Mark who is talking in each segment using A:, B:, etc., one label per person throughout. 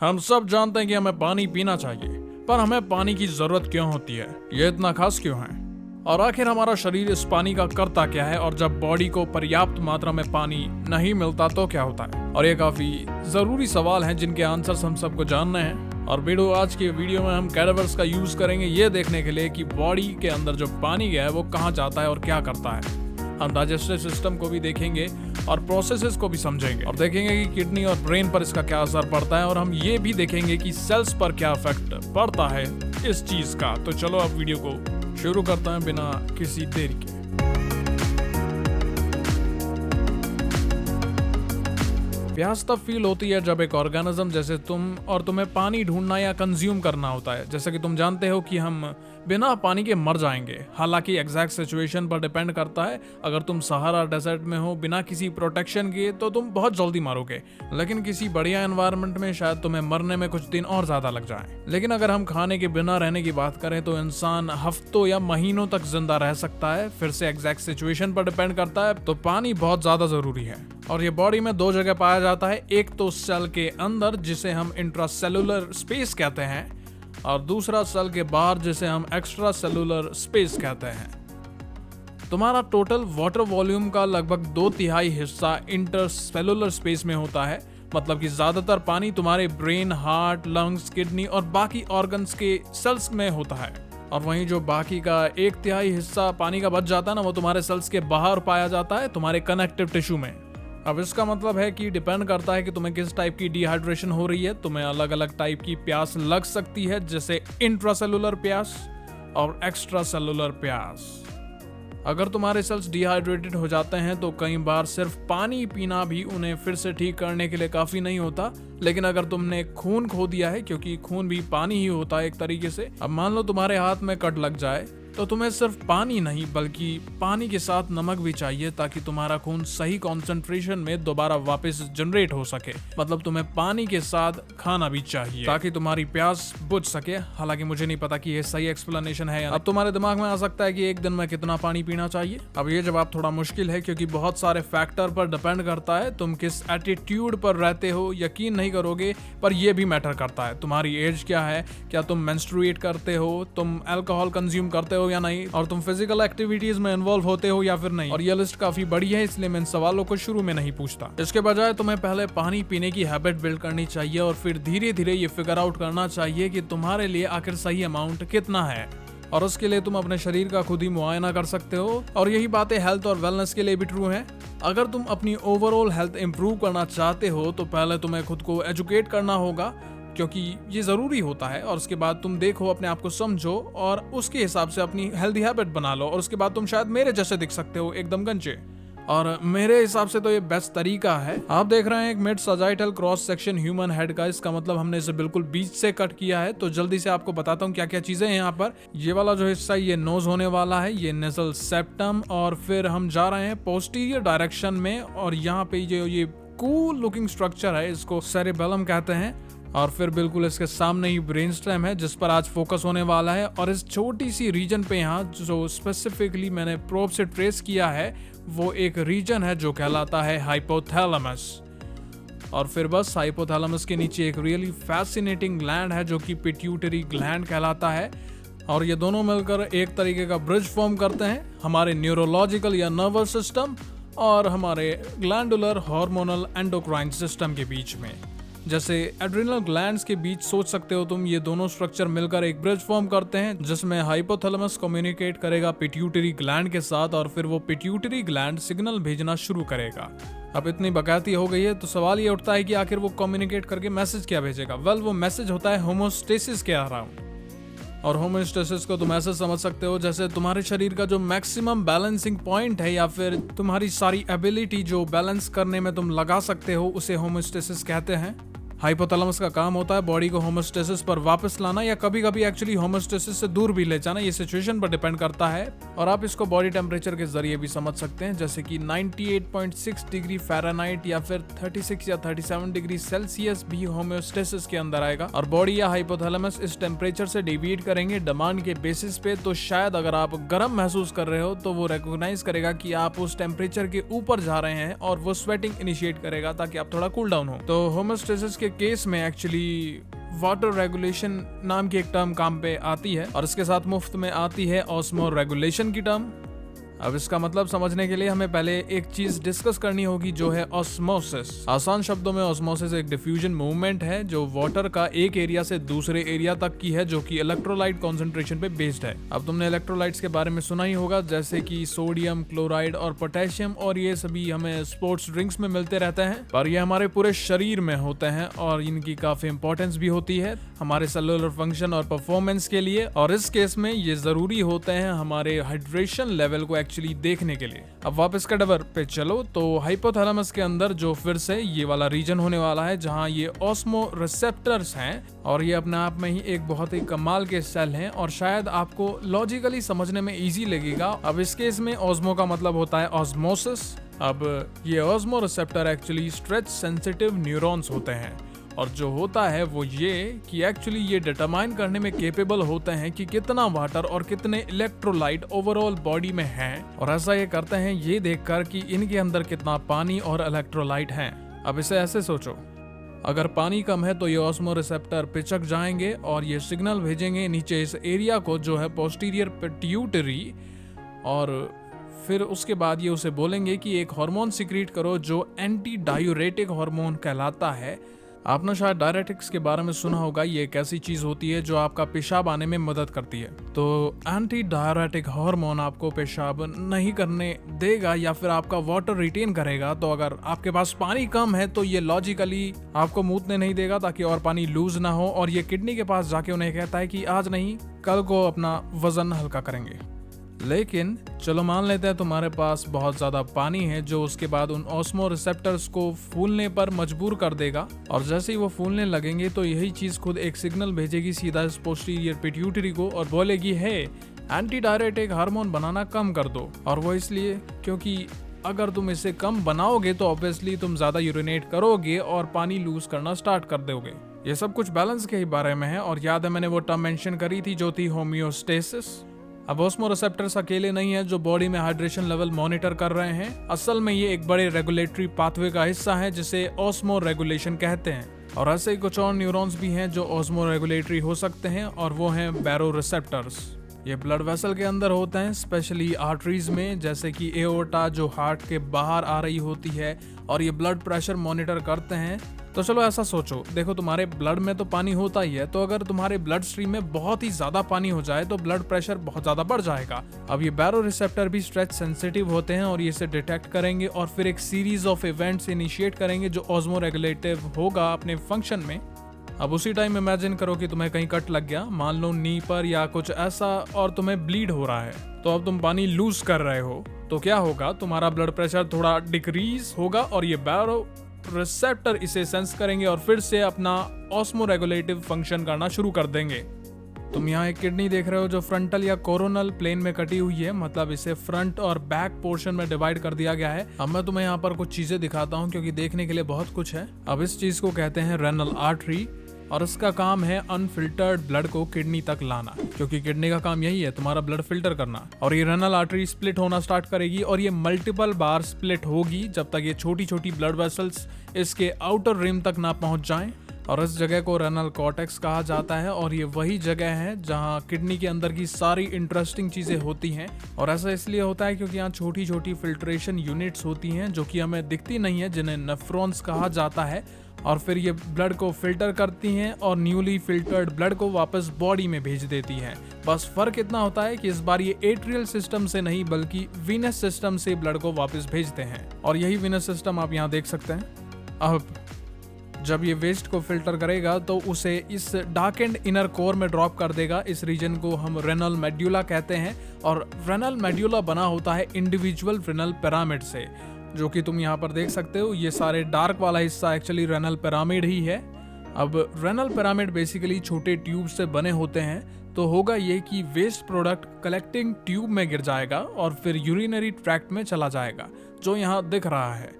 A: हम सब जानते हैं कि हमें पानी पीना चाहिए, पर हमें पानी की जरूरत क्यों होती है? ये इतना खास क्यों है? और आखिर हमारा शरीर इस पानी का करता क्या है? और जब बॉडी को पर्याप्त मात्रा में पानी नहीं मिलता तो क्या होता है? और ये काफी जरूरी सवाल हैं जिनके आंसर्स हम सबको जानने हैं। और बेडो, आज के वीडियो में हम कैडावर्स का यूज करेंगे ये देखने के लिए कि बॉडी के अंदर जो पानी गया है वो कहाँ जाता है और क्या करता है। हम डाइजेस्टिव सिस्टम को भी देखेंगे और प्रोसेसेस को भी समझेंगे और देखेंगे कि किडनी और ब्रेन पर इसका क्या असर पड़ता है, और हम ये भी देखेंगे कि सेल्स पर क्या इफेक्ट पड़ता है इस चीज का। तो चलो अब वीडियो को शुरू करते हैं बिना किसी देरी के। प्यास तब फील होती है जब एक ऑर्गेनिज्म जैसे तुम और तुम्हें पानी ढूंढना या कंज्यूम करना होता है। जैसे कि तुम जानते हो कि हम बिना पानी के मर जाएंगे। हालांकि एग्जैक्ट सिचुएशन पर डिपेंड करता है। अगर तुम सहारा डेजर्ट में हो बिना किसी प्रोटेक्शन के तो तुम बहुत जल्दी मरोगे, लेकिन किसी बढ़िया एनवायरनमेंट में शायद तुम्हें मरने में कुछ दिन और ज्यादा लग जाए। लेकिन अगर हम खाने के बिना रहने की बात करें तो इंसान हफ्तों या महीनों तक जिंदा रह सकता है। फिर से एग्जैक्ट सिचुएशन पर डिपेंड करता है। तो पानी बहुत ज्यादा जरूरी है और ये बॉडी में दो जगह पाया जाता है। एक तो सेल के अंदर जिसे हम इंट्रासेलुलर स्पेस कहते हैं, और दूसरा सेल के बाहर जिसे हम एक्स्ट्रा सेलुलर स्पेस कहते हैं। तुम्हारा टोटल वाटर वॉल्यूम का लगभग 2/3 हिस्सा इंटरसेलुलर स्पेस में होता है। मतलब कि ज्यादातर पानी तुम्हारे ब्रेन, हार्ट, लंग्स, किडनी और बाकी ऑर्गन्स के सेल्स में होता है। और वहीं जो बाकी का 1/3 हिस्सा पानी का बच जाता है ना, वो तुम्हारे सेल्स के बाहर पाया जाता है, तुम्हारे कनेक्टिव टिश्यू में। अब इसका मतलब है कि डिपेंड करता है कि तुम्हें किस टाइप की डिहाइड्रेशन हो रही है। तुम्हें अलग अलग टाइप की प्यास लग सकती है, जैसे इंट्रासेलुलर प्यास और एक्स्ट्रा सेलुलर प्यास। अगर तुम्हारे सेल्स डिहाइड्रेटेड हो जाते हैं तो कई बार सिर्फ पानी पीना भी उन्हें फिर से ठीक करने के लिए काफी नहीं होता। लेकिन अगर तुमने खून खो दिया है, क्योंकि खून भी पानी ही होता है एक तरीके से। अब मान लो तुम्हारे हाथ में कट लग जाए तो तुम्हें सिर्फ पानी नहीं बल्कि पानी के साथ नमक भी चाहिए, ताकि तुम्हारा खून सही कॉन्सेंट्रेशन में दोबारा वापस जनरेट हो सके। मतलब तुम्हें पानी के साथ खाना भी चाहिए ताकि तुम्हारी प्यास बुझ सके। हालांकि मुझे नहीं पता कि ये सही एक्सप्लेनेशन है या नहीं। अब तुम्हारे दिमाग में आ सकता है कि एक दिन में कितना पानी पीना चाहिए। अब ये जवाब थोड़ा मुश्किल है, क्योंकि बहुत सारे फैक्टर पर डिपेंड करता है। तुम किस एटीट्यूड पर रहते हो, यकीन नहीं करोगे, पर यह भी मैटर करता है। तुम्हारी एज क्या है, क्या तुम मेंस्ट्रुएट करते हो, तुम अल्कोहल कंज्यूम करते हो या नहीं, और तुम फिजिकल एक्टिविटीज में इन्वॉल्व होते हो या फिर नहीं। और ये लिस्ट काफी बड़ी है, इसलिए मैं इन सवालों को शुरू में नहीं पूछता। इसके बजाय तुम्हें पहले पानी पीने की हैबिट बिल्ड करनी चाहिए और फिर धीरे धीरे ये फिगर आउट करना चाहिए कि तुम्हारे लिए आखिर सही अमाउंट कितना है। और उसके लिए तुम अपने शरीर का खुद ही मुआयना कर सकते हो। और यही बातें हेल्थ और वेलनेस के लिए भी ट्रू है। अगर तुम अपनी ओवरऑल हेल्थ इंप्रूव करना चाहते हो तो पहले तुम्हें खुद को एजुकेट करना होगा, क्योंकि ये जरूरी होता है। और उसके बाद तुम देखो, अपने आप को समझो और उसके हिसाब से अपनी हेल्दी हैबिट बना लो। और उसके बाद तुम शायद मेरे जैसे दिख सकते हो, एकदम गंजे। और मेरे हिसाब से तो ये बेस्ट तरीका है। आप देख रहे हैं एक mid sagittal cross section human head का। इसका मतलब हमने इसे बिल्कुल बीच से कट किया है। तो जल्दी से आपको बताता हूँ क्या क्या चीजें हैं यहाँ पर। ये वाला जो हिस्सा ये नोज होने वाला है, ये नेजल सेप्टम। और फिर हम जा रहे हैं पोस्टीरियर डायरेक्शन में, और यहाँ पे जो ये कूल लुकिंग स्ट्रक्चर है इसको सेरेबेलम कहते हैं। और फिर बिल्कुल इसके सामने ही ब्रेन स्टेम है, जिस पर आज फोकस होने वाला है। और इस छोटी सी रीजन पे यहाँ जो स्पेसिफिकली मैंने प्रोब से ट्रेस किया है, वो एक रीजन है जो कहलाता है हाइपोथैलेमस। और फिर बस हाइपोथैलेमस के नीचे एक रियली फैसिनेटिंग ग्लैंड है जो कि पिट्यूटरी ग्लैंड कहलाता है। और ये दोनों मिलकर एक तरीके का ब्रिज फॉर्म करते हैं हमारे न्यूरोलॉजिकल या नर्वस सिस्टम और हमारे ग्लैंडुलर हार्मोनल एंडोक्राइन सिस्टम के बीच में। जैसे एड्रिनल ग्लैंड्स के बीच सोच सकते हो तुम, ये दोनों स्ट्रक्चर मिलकर एक ब्रिज फॉर्म करते हैं, जिसमें हाइपोथैलेमस कम्युनिकेट करेगा पिट्यूटरी ग्लैंड के साथ, और फिर वो पिट्यूटरी ग्लैंड सिग्नल भेजना शुरू करेगा। अब इतनी बकायती हो गई है तो सवाल ये उठता है कि आखिर वो कम्युनिकेट करके मैसेज क्या भेजेगा। वेल, वो मैसेज होता है होमोस्टेसिस के अराउंड। और होमोस्टेसिस को तुम ऐसे समझ सकते हो जैसे तुम्हारे शरीर का जो मैक्सिमम बैलेंसिंग पॉइंट है, या फिर तुम्हारी सारी एबिलिटी जो बैलेंस करने में तुम लगा सकते हो, उसे होमोस्टेसिस कहते हैं। हाइपोथैलेमस का काम होता है बॉडी को होमोस्टेसिस पर वापस लाना, या कभी कभी एक्चुअली होमोस्टेसिस से दूर भी ले जाना। ये सिचुएशन पर डिपेंड करता है। और आप इसको बॉडी टेम्परेचर के जरिए भी समझ सकते हैं, जैसे कि 98.6 डिग्री फ़ारेनहाइट या फिर 36 या 37 डिग्री सेल्सियस भी होमोस्टेसिस के अंदर आएगा। और बॉडी या हाइपोथैलेमस इस टेम्परेचर से डेविएट करेंगे डिमांड के बेसिस पे। तो शायद अगर आप गर्म महसूस कर रहे हो तो वो रिकॉग्नाइज करेगा कि आप उस टेम्परेचर के ऊपर जा रहे हैं और वो स्वेटिंग इनिशिएट करेगा ताकि आप थोड़ा कूल डाउन हो। तो होमोस्टेसिस के के केस में एक्चुअली वाटर रेगुलेशन नाम की एक टर्म काम पे आती है और इसके साथ मुफ्त में आती है ऑस्मो रेगुलेशन की टर्म। अब इसका मतलब समझने के लिए हमें पहले एक चीज डिस्कस करनी होगी जो है ऑस्मोसिस। आसान शब्दों में ऑस्मोसिस एक डिफ्यूजन मूवमेंट है जो वाटर का एक एरिया से दूसरे एरिया तक की है, जो कि इलेक्ट्रोलाइट कॉन्सेंट्रेशन पे बेस्ड है। अब तुमने इलेक्ट्रोलाइट्स के बारे में सुना ही होगा, जैसे कि सोडियम, क्लोराइड और पोटेशियम, और ये सभी हमें स्पोर्ट्स ड्रिंक्स में मिलते रहते हैं, पर ये हमारे पूरे शरीर में होते हैं और इनकी काफी इंपॉर्टेंस भी होती है हमारे सेलुलर फंक्शन और परफॉर्मेंस के लिए। और इस केस में ये जरूरी होते हैं हमारे हाइड्रेशन लेवल को एक्चुअली देखने के लिए। अब वापस कैडावर पे चलो तो हाइपोथैलेमस के अंदर जो फिर से ये वाला रीजन होने वाला है जहां ये ऑस्मो रिसेप्टर्स हैं, और ये अपने आप में ही एक बहुत ही कमाल के सेल हैं और शायद आपको लॉजिकली समझने में इजी लगेगा। अब इस केस में ऑस्मो का मतलब होता है ऑस्मोसिस। अब ये osmo receptor actually stretch sensitive neurons होते हैं, और जो होता है वो ये कि एक्चुअली ये डिटरमाइन करने में केपेबल होते हैं कि कितना वाटर और कितने इलेक्ट्रोलाइट ओवरऑल बॉडी में हैं, और ऐसा ये करते हैं ये देखकर कि इनके अंदर कितना पानी और इलेक्ट्रोलाइट हैं। अब इसे ऐसे सोचो, अगर पानी कम है तो ये ऑस्मो रिसेप्टर पिचक जाएंगे और ये सिग्नल भेजेंगे नीचे इस एरिया को जो है पोस्टीरियर पिट्यूटरी, और फिर उसके बाद ये उसे बोलेंगे कि एक हार्मोन सिक्रीट करो जो एंटी डायूरेटिक हार्मोन कहलाता है। आपने शायद डायरेटिक्स के बारे में सुना होगा, ये एक ऐसी चीज होती है जो आपका पेशाब आने में मदद करती है। तो एंटी डायरेटिक हार्मोन आपको पेशाब नहीं करने देगा या फिर आपका वाटर रिटेन करेगा। तो अगर आपके पास पानी कम है तो ये लॉजिकली आपको मूतने नहीं देगा ताकि और पानी लूज ना हो, और ये किडनी के पास जाके उन्हें कहता है कि आज नहीं कल को अपना वजन हल्का करेंगे। लेकिन चलो मान लेते हैं तुम्हारे पास बहुत ज्यादा पानी है जो उसके बाद उन ऑस्मो रिसेप्टर्स को फूलने पर मजबूर कर देगा, और जैसे ही वो फूलने लगेंगे तो यही चीज खुद एक सिग्नल भेजेगी सीधा इस पोस्टीरियर पिट्यूटरी को और बोलेगी हे एंटी डायरेटिक हार्मोन बनाना कम कर दो। और वो इसलिए क्योंकि अगर तुम इसे कम बनाओगे तो ऑब्वियसली तुम ज्यादा यूरिनेट करोगे और पानी लूज करना स्टार्ट कर दोगे। ये सब कुछ बैलेंस के ही बारे में है, और याद है मैंने वो टर्म मेंशन करी थी जो थी होम्योस्टेसिस। अब ऑस्मो रिसेप्टर्स अकेले नहीं है जो बॉडी में हाइड्रेशन लेवल मॉनिटर कर रहे हैं, असल में ये एक बड़े रेगुलेटरी पाथवे का हिस्सा है जिसे ऑस्मो रेगुलेशन कहते हैं। और ऐसे ही कुछ और न्यूरॉन्स भी हैं जो ऑस्मो रेगुलेटरी हो सकते हैं, और वो हैं बैरो रिसेप्टर्स। ये ब्लड वेसल के अंदर होते हैं, स्पेशली आर्टरीज में, जैसे कि एओर्टा जो हार्ट के बाहर आ रही होती है, और ये ब्लड प्रेशर मॉनिटर करते हैं। तो चलो ऐसा सोचो, देखो तुम्हारे ब्लड में तो पानी होता ही है, तो अगर तुम्हारे ब्लड स्ट्रीम में बहुत ही ज्यादा पानी हो जाए तो ब्लड प्रेशर बहुत ज्यादा बढ़ जाएगा। अब ये बैरो रिसेप्टर भी स्ट्रेच सेंसिटिव होते हैं और ये इसे डिटेक्ट करेंगे और फिर एक सीरीज ऑफ इवेंट्स इनिशिएट करेंगे जो ऑस्मो रेगुलेटिव होगा अपने फंक्शन में। अब उसी टाइम इमेजिन करो कि तुम्हें कहीं कट लग गया, मान लो नी पर या कुछ ऐसा, और तुम्हें ब्लीड हो रहा है। तो अब तुम पानी लूज कर रहे हो तो क्या होगा, तुम्हारा ब्लड प्रेशर थोड़ा डिक्रीज होगा और ये बैरो रिसेप्टर इसे सेंस करेंगे और फिर से अपना ऑस्मो रेगुलेटिव फंक्शन करना शुरू कर देंगे। तुम यहाँ एक किडनी देख रहे हो जो फ्रंटल या कोरोनल प्लेन में कटी हुई है, मतलब इसे फ्रंट और बैक पोर्शन में डिवाइड कर दिया गया है। अब मैं तुम्हें यहाँ पर कुछ चीजें दिखाता हूँ क्योंकि देखने के लिए बहुत कुछ है। अब इस चीज को कहते हैं रेनल आर्टरी, और इसका काम है अनफिल्टर्ड ब्लड को किडनी तक लाना, क्योंकि किडनी का काम यही है तुम्हारा ब्लड फिल्टर करना। और ये रेनल आर्टरी स्प्लिट होना स्टार्ट करेगी और ये मल्टीपल बार स्प्लिट होगी जब तक ये छोटी छोटी ब्लड वेसल्स इसके आउटर रिम तक ना पहुंच जाएं। और इस जगह को रेनल कॉर्टेक्स कहा जाता है, और ये वही जगह है जहां किडनी के अंदर की सारी इंटरेस्टिंग चीजें होती हैं। और ऐसा इसलिए होता है क्योंकि यहाँ छोटी छोटी फिल्ट्रेशन यूनिट्स होती हैं जो कि हमें दिखती नहीं है, जिन्हें नेफ्रॉन्स कहा जाता है, और फिर ये ब्लड को फिल्टर करती हैं और न्यूली फिल्टर्ड ब्लड को वापस बॉडी में भेज देती हैं। बस फर्क इतना होता है कि इस बार ये एट्रियल सिस्टम से नहीं बल्कि वीनस सिस्टम से ब्लड को वापस भेजते हैं, और यही वीनस सिस्टम आप यहाँ देख सकते हैं। अब जब ये वेस्ट को फिल्टर करेगा तो उसे इस डार्क एंड इनर कोर में ड्रॉप कर देगा। इस रीजन को हम रेनल मेड्यूला कहते हैं, और रेनल मेड्यूला बना होता है इंडिविजुअल रेनल पिरामिड से, जो कि तुम यहाँ पर देख सकते हो। ये सारे डार्क वाला हिस्सा एक्चुअली रेनल पिरामिड ही है। अब रेनल पिरामिड बेसिकली छोटे ट्यूब से बने होते हैं, तो होगा ये कि वेस्ट प्रोडक्ट कलेक्टिंग ट्यूब में गिर जाएगा और फिर यूरिनरी ट्रैक्ट में चला जाएगा, जो यहाँ दिख रहा है,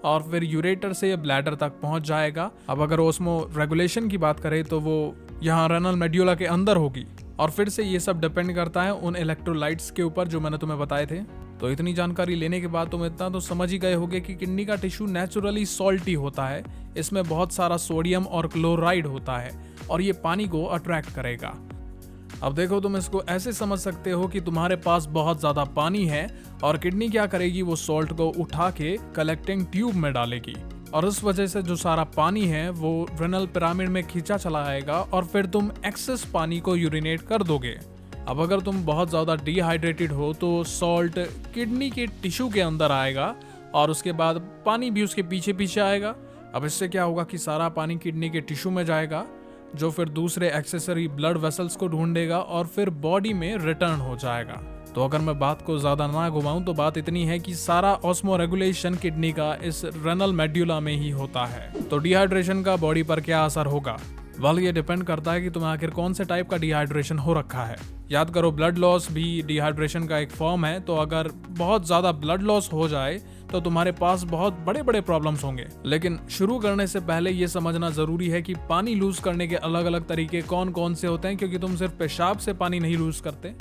A: और फिर यूरेटर से ब्लैडर तक पहुंच जाएगा। अब अगर ऑस्मो रेगुलेशन की बात करें तो वो यहाँ रेनल मेड्यूला के अंदर होगी, और फिर से ये सब डिपेंड करता है उन इलेक्ट्रोलाइट्स के ऊपर जो मैंने तुम्हें बताए थे। तो इतनी जानकारी लेने के बाद तुम इतना तो समझ ही गए होगे कि किडनी का टिश्यू नेचुरली सॉल्टी होता है। इसमें बहुत सारा सोडियम और क्लोराइड होता है और ये पानी को अट्रैक्ट करेगा। अब देखो, तुम इसको ऐसे समझ सकते हो कि तुम्हारे पास बहुत ज्यादा पानी है और किडनी क्या करेगी, वो सॉल्ट को उठा के कलेक्टिंग ट्यूब में डालेगी और इस वजह से जो सारा पानी है वो रेनल पिरामिड में खींचा चला आएगा और फिर तुम एक्सेस पानी को यूरिनेट कर दोगे। अब अगर तुम बहुत ज़्यादा डिहाइड्रेटेड हो तो सॉल्ट किडनी के टिश्यू के अंदर आएगा और उसके बाद पानी भी उसके पीछे पीछे आएगा। अब इससे क्या होगा कि सारा पानी किडनी के टिश्यू में जाएगा जो फिर दूसरे एक्सेसरी ब्लड वेसल्स को ढूंढेगा और फिर बॉडी में रिटर्न हो जाएगा। तो अगर मैं बात को ज़्यादा ना घुमाऊं तो बात इतनी है कि सारा ऑस्मो रेगुलेशन किडनी का इस रेनल मेड्यूला में ही होता है। तो डिहाइड्रेशन का बॉडी पर क्या असर होगा? वेल, ये डिपेंड करता है कि तुम्हें आखिर कौन से टाइप का डिहाइड्रेशन हो रखा है। याद करो, ब्लड लॉस भी डिहाइड्रेशन का एक फॉर्म है। तो अगर बहुत ज़्यादा ब्लड लॉस हो जाए तो तुम्हारे पास बहुत बड़े बड़े प्रॉब्लम्स होंगे। लेकिन शुरू करने से पहले ये समझना जरूरी है कि पानी लूज करने के अलग अलग तरीके कौन कौन से होते हैं, क्योंकि तुम सिर्फ पेशाब से पानी नहीं लूज करते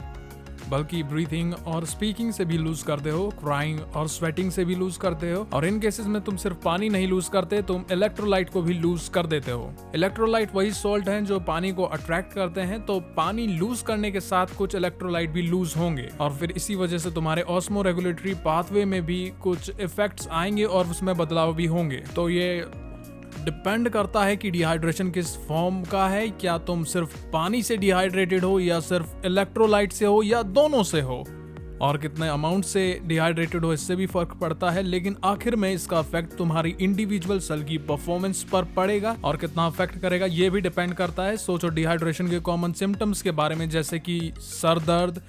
A: बल्कि ब्रीथिंग और स्पीकिंग से भी लूज करते हो, क्राइंग और स्वेटिंग से भी लूज करते हो और इन केसेस में तुम सिर्फ पानी नहीं लूज करते, तुम इलेक्ट्रोलाइट को भी लूज कर देते हो। इलेक्ट्रोलाइट वही सॉल्ट हैं जो पानी को अट्रैक्ट करते हैं, तो पानी लूज करने के साथ कुछ इलेक्ट्रोलाइट भी लूज होंगे और फिर इसी वजह से तुम्हारे ऑस्मो रेगुलेटरी पाथवे में भी कुछ इफेक्ट्स आएंगे और उसमें बदलाव भी होंगे। तो ये डिपेंड करता है कि डिहाइड्रेशन किस फॉर्म का है, क्या तुम सिर्फ पानी से डिहाइड्रेटेड हो या सिर्फ इलेक्ट्रोलाइट से हो या दोनों से हो, और कितने अमाउंट से डिहाइड्रेटेड हो इससे भी फर्क पड़ता है। लेकिन आखिर में इसका इफेक्ट तुम्हारी इंडिविजुअल सेल की परफॉर्मेंस पर पड़ेगा और कितना इफेक्ट करेगा ये भी डिपेंड करता है। सोचो डिहाइड्रेशन के कॉमन सिम्टम्स के बारे में, जैसे कि सर दर्द,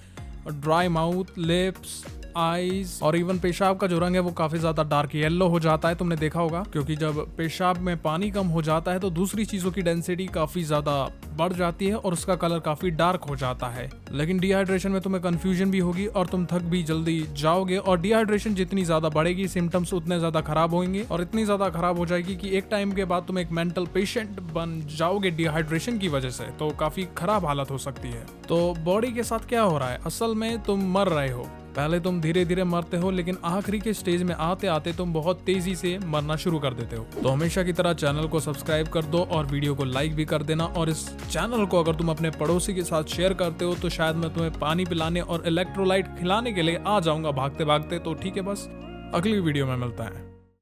A: ड्राई माउथ, लिप्स, आईज और इवन पेशाब का जो रंग है वो काफी ज्यादा डार्क येलो हो जाता है। तुमने देखा होगा, क्योंकि जब पेशाब में पानी कम हो जाता है तो दूसरी चीजों की डेंसिटी काफी ज्यादा बढ़ जाती है और उसका कलर काफी डार्क हो जाता है। लेकिन डिहाइड्रेशन में तुम्हें कंफ्यूजन भी होगी और तुम थक भी जल्दी जाओगे और डिहाइड्रेशन जितनी ज्यादा बढ़ेगी सिम्टम्स उतने ज्यादा खराब होंगे और इतनी ज्यादा खराब हो जाएगी कि एक टाइम के बाद तुम एक मेंटल पेशेंट बन जाओगे डिहाइड्रेशन की वजह से। तो काफी खराब हालत हो सकती है। तो बॉडी के साथ क्या हो रहा है, असल में तुम मर रहे हो। पहले तुम धीरे धीरे मरते हो लेकिन आखिरी के स्टेज में आते आते तुम बहुत तेजी से मरना शुरू कर देते हो। तो हमेशा की तरह चैनल को सब्सक्राइब कर दो और वीडियो को लाइक भी कर देना। और इस चैनल को अगर तुम अपने पड़ोसी के साथ शेयर करते हो तो शायद मैं तुम्हें पानी पिलाने और इलेक्ट्रोलाइट खिलाने के लिए आ जाऊंगा भागते भागते। तो ठीक है, बस अगली वीडियो में मिलता है।